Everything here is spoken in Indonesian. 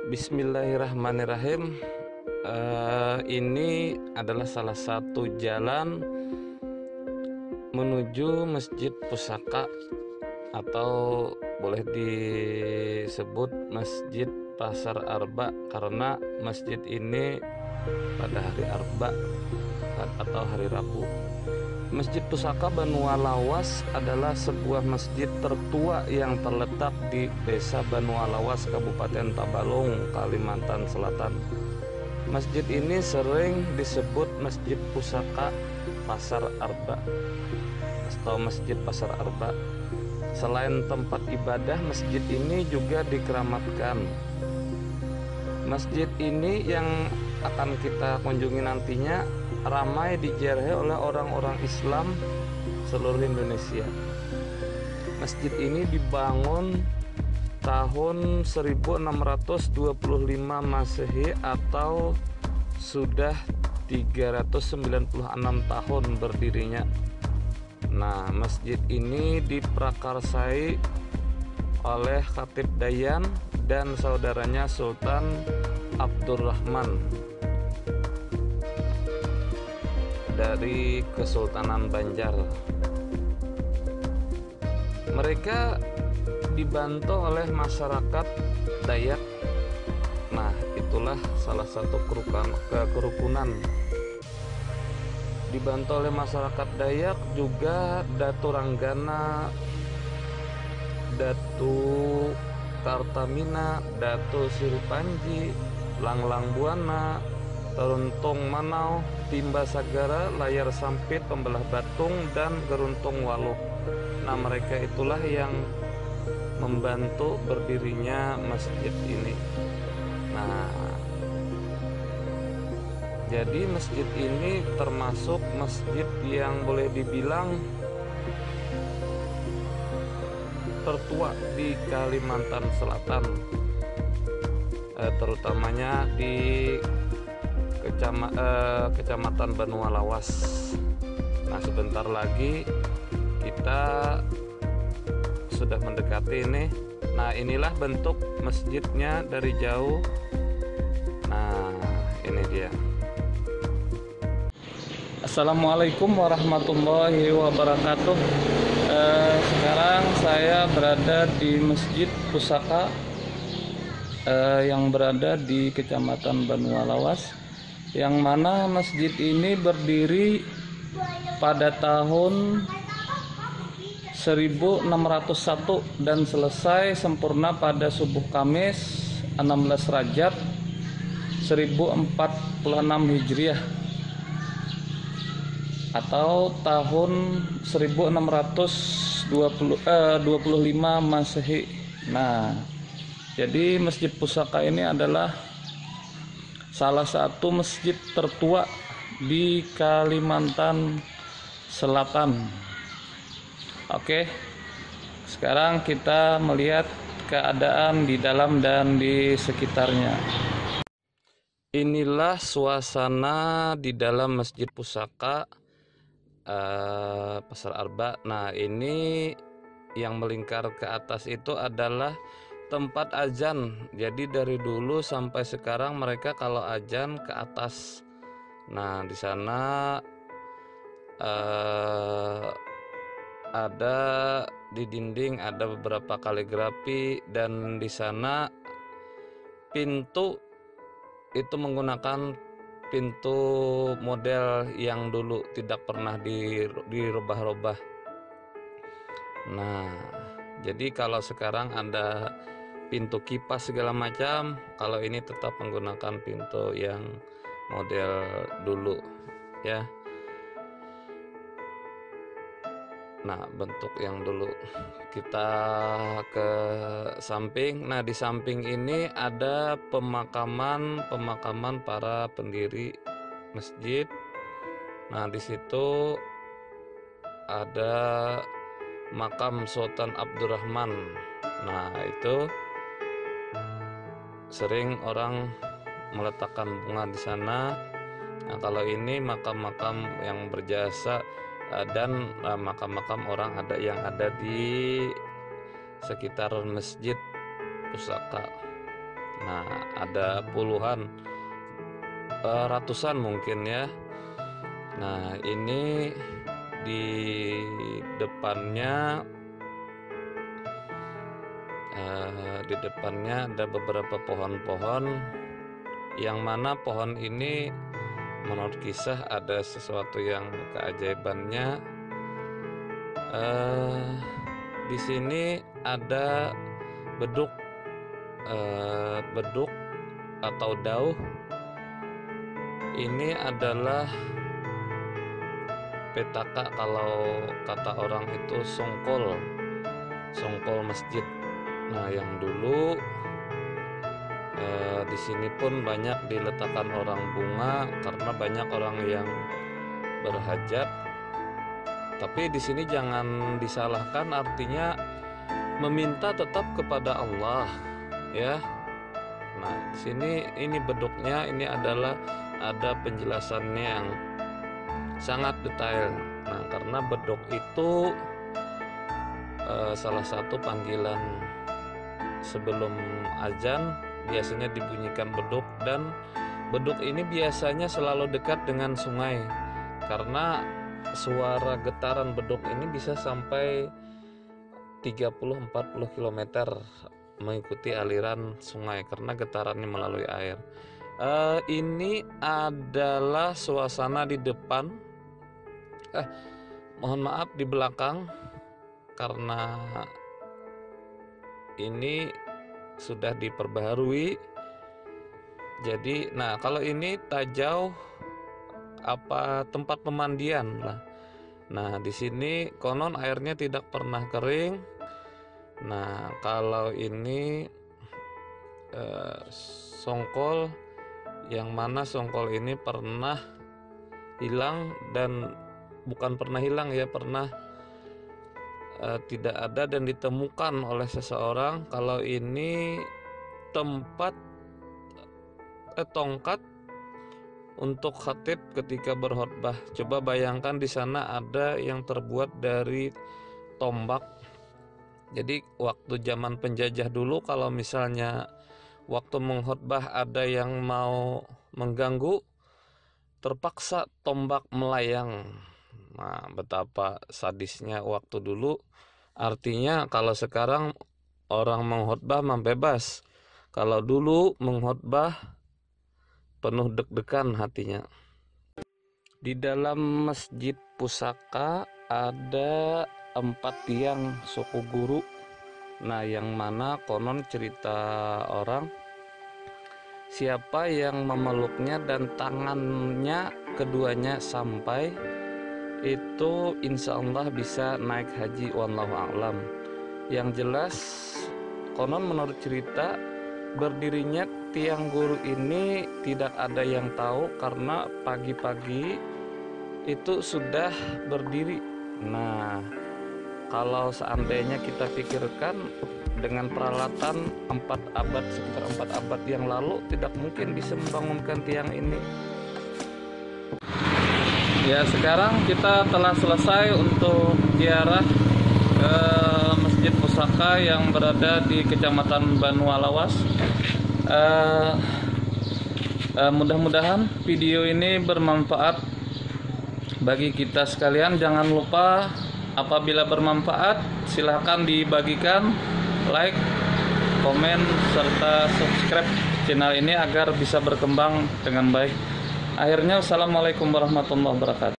Bismillahirrahmanirrahim. Ini adalah salah satu jalan menuju Masjid Pusaka atau boleh disebut Masjid Pasar Arba, karena masjid ini pada hari Arba atau hari Rabu. Masjid Pusaka Banualawas adalah sebuah masjid tertua yang terletak di Desa Banualawas, Kabupaten Tabalong, Kalimantan Selatan. Masjid ini sering disebut Masjid Pusaka Pasar Arba atau Masjid Pasar Arba. Selain tempat ibadah, masjid ini juga dikeramatkan. Masjid ini yang akan kita kunjungi nantinya ramai diziarahi oleh orang-orang Islam seluruh Indonesia. Masjid ini dibangun tahun 1625 Masehi atau sudah 396 tahun berdirinya. Nah, masjid ini diprakarsai oleh Khatib Dayan dan saudaranya Sultan Abdurrahman dari Kesultanan Banjar. Mereka dibantu oleh masyarakat Dayak. Nah, itulah salah satu kerukunan. Dibantu oleh masyarakat Dayak juga Datu Ranggana, Datu Kartamina, Datu Siripanji, Langlang Buana, Teruntung Manau, Timba Sagara, Layar Sampit, Pembelah Batung, dan Geruntung Waluh. Nah, mereka itulah yang membantu berdirinya masjid ini. Nah, jadi masjid ini termasuk masjid yang boleh dibilang tertua di Kalimantan Selatan, terutamanya di Kecamatan Banualawas. Nah, sebentar lagi kita sudah mendekati ini. Nah, inilah bentuk masjidnya dari jauh. Nah, ini dia. Assalamualaikum warahmatullahi wabarakatuh. Sekarang saya berada di Masjid Pusaka yang berada di Kecamatan Banualawas, yang mana masjid ini berdiri pada tahun 1601 dan selesai sempurna pada subuh Kamis 16 Rajab 1046 Hijriah atau tahun 1625 Masehi. Nah, jadi Masjid Pusaka ini adalah salah satu masjid tertua di Kalimantan Selatan. Oke, sekarang kita melihat keadaan di dalam dan di sekitarnya. Inilah suasana di dalam Masjid Pusaka Pasar Arba. Nah, ini yang melingkar ke atas itu adalah tempat azan. Jadi dari dulu sampai sekarang mereka kalau azan ke atas. Nah, di sana ada di dinding ada beberapa kaligrafi, dan di sana pintu itu menggunakan pintu model yang dulu, tidak pernah dirubah-rubah. Nah, jadi kalau sekarang ada pintu kipas segala macam, kalau ini tetap menggunakan pintu yang model dulu ya. Nah, bentuk yang dulu. Kita ke samping. Nah, di samping ini ada pemakaman para pendiri masjid. Nah, di situ ada makam Sultan Abdurrahman. Nah, itu sering orang meletakkan bunga di sana. Nah, kalau ini makam-makam yang berjasa dan makam-makam orang yang ada di sekitar Masjid Pusaka. Nah, ada puluhan, ratusan mungkin ya. Nah, ini di depannya ada beberapa pohon-pohon, yang mana pohon ini menurut kisah ada sesuatu yang keajaibannya. Di sini ada beduk, beduk atau dauh. Ini adalah petaka, kalau kata orang itu songkol masjid. Nah, yang dulu di sini pun banyak diletakkan orang bunga karena banyak orang yang berhajat. Tapi di sini jangan disalahkan, artinya meminta tetap kepada Allah ya. Nah, di sini ini beduknya, ini adalah ada penjelasannya yang sangat detail. Nah, karena beduk itu salah satu panggilan sebelum azan biasanya dibunyikan beduk, dan beduk ini biasanya selalu dekat dengan sungai karena suara getaran beduk ini bisa sampai 30-40 km mengikuti aliran sungai karena getarannya melalui air. Ini adalah suasana di depan, mohon maaf di belakang, karena ini sudah diperbaharui. Jadi, nah kalau ini Tajau tempat pemandian lah. Nah, di sini konon airnya tidak pernah kering. Nah, kalau ini songkol, yang mana songkol ini pernah hilang, dan bukan pernah hilang ya, pernah tidak ada dan ditemukan oleh seseorang. Kalau ini tempat tongkat untuk khatib ketika berkhutbah. Coba bayangkan di sana ada yang terbuat dari tombak. Jadi waktu zaman penjajah dulu, kalau misalnya waktu mengkhutbah ada yang mau mengganggu, terpaksa tombak melayang. Nah, betapa sadisnya waktu dulu. Artinya kalau sekarang orang mengkhutbah mah bebas. Kalau dulu mengkhutbah penuh deg-degan hatinya. Di dalam Masjid Pusaka ada 4 tiang suku guru. Nah, yang mana konon cerita orang, siapa yang memeluknya dan tangannya keduanya sampai, itu insya Allah bisa naik haji, wallahu a'lam. Yang jelas konon menurut cerita, berdirinya tiang guru ini tidak ada yang tahu karena pagi-pagi itu sudah berdiri. Nah, kalau seandainya kita pikirkan dengan peralatan sekitar 4 abad yang lalu, tidak mungkin bisa membangunkan tiang ini. Ya, sekarang kita telah selesai untuk ziarah ke Masjid Pusaka yang berada di Kecamatan Banualawas. Mudah-mudahan video ini bermanfaat bagi kita sekalian. Jangan lupa, apabila bermanfaat silahkan dibagikan, like, komen, serta subscribe channel ini agar bisa berkembang dengan baik. Akhirnya, wassalamualaikum warahmatullahi wabarakatuh.